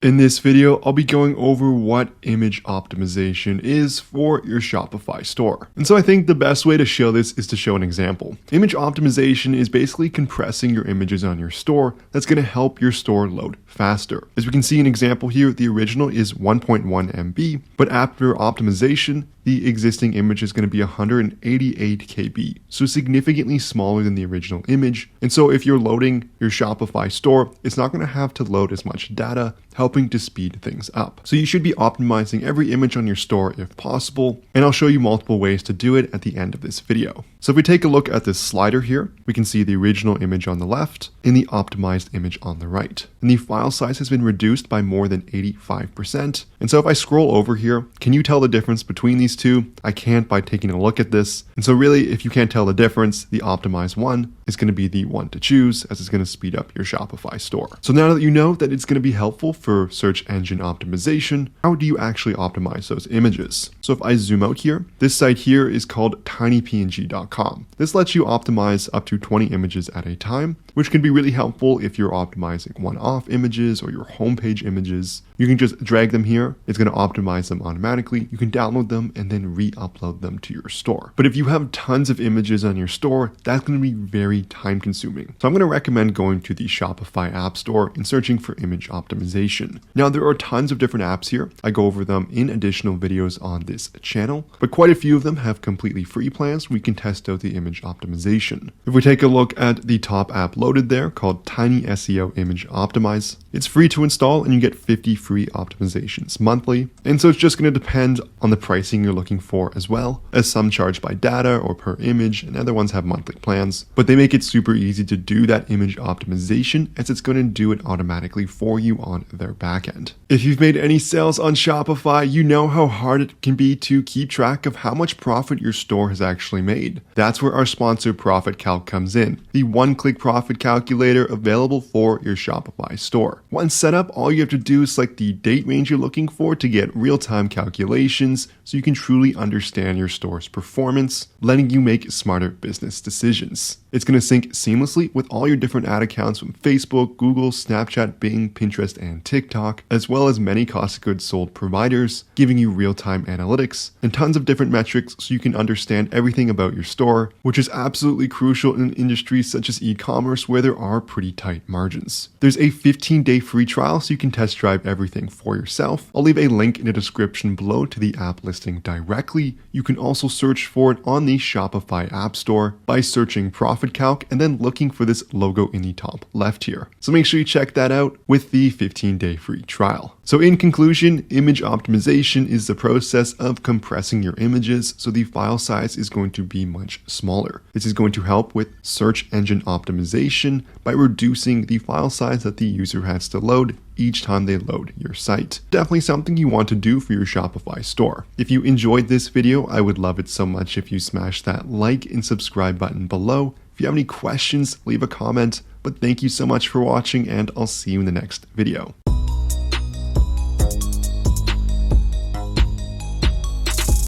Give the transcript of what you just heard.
In this video, I'll be going over what image optimization is for your Shopify store. And so I think the best way to show this is to show an example. Image optimization is basically compressing your images on your store that's going to help your store load faster. As we can see an example here, the original is 1.1 MB, but after optimization, the existing image is going to be 188 KB, so significantly smaller than the original image. And so if you're loading your Shopify store, it's not going to have to load as much data, helping to speed things up. So you should be optimizing every image on your store if possible, and I'll show you multiple ways to do it at the end of this video. So if we take a look at this slider here, we can see the original image on the left and the optimized image on the right. And the file size has been reduced by more than 85%. And so if I scroll over here, can you tell the difference between these two? I can't by taking a look at this. And so really, if you can't tell the difference, the optimized one is going to be the one to choose, as it's going to speed up your Shopify store. So now that you know that it's going to be helpful for search engine optimization, how do you actually optimize those images? So if I zoom out here, this site here is called TinyPNG.com. This lets you optimize up to 20 images at a time, which can be really helpful if you're optimizing one-off images or your homepage images. You can just drag them here. It's going to optimize them automatically. You can download them and then re-upload them to your store. But if you have tons of images on your store, that's going to be very time consuming. So I'm going to recommend going to the Shopify App Store and searching for image optimization. Now, there are tons of different apps here. I go over them in additional videos on this channel, but quite a few of them have completely free plans. We can test out the image optimization. If we take a look at the top app loaded there called Tiny SEO Image Optimize, it's free to install and you get 50 free optimizations monthly. And so it's just going to depend on the pricing you're looking for, as well as some charge by data or per image, and other ones have monthly plans. But they make it super easy to do that image optimization, as it's going to do it automatically for you on their backend. If you've made any sales on Shopify, you know how hard it can be to keep track of how much profit your store has actually made. That's where our sponsor Profit Calc comes in, the one-click profit calculator available for your Shopify store. Once set up, all you have to do is select the date range you're looking for to get real-time calculations so you can truly understand your store's performance, letting you make smarter business decisions. It's going to sync seamlessly with all your different ad accounts from Facebook, Google, Snapchat, Bing, Pinterest, and TikTok, as well as many cost of goods sold providers, giving you real-time analytics and tons of different metrics so you can understand everything about your store, which is absolutely crucial in industries such as e-commerce where there are pretty tight margins. There's a 15-day free trial so you can test drive everything for yourself. I'll leave a link in the description below to the app listing directly. You can also search for it on the Shopify App Store by searching Profit Calc and then looking for this logo in the top left here. So make sure you check that out with the 15-day free trial. So in conclusion, image optimization is the process of compressing your images so the file size is going to be much smaller. This is going to help with search engine optimization by reducing the file size that the user has to load each time they load your site. Definitely something you want to do for your Shopify store. If you enjoyed this video, I would love it so much if you smash that like and subscribe button below. If you have any questions, leave a comment. But thank you so much for watching, and I'll see you in the next video.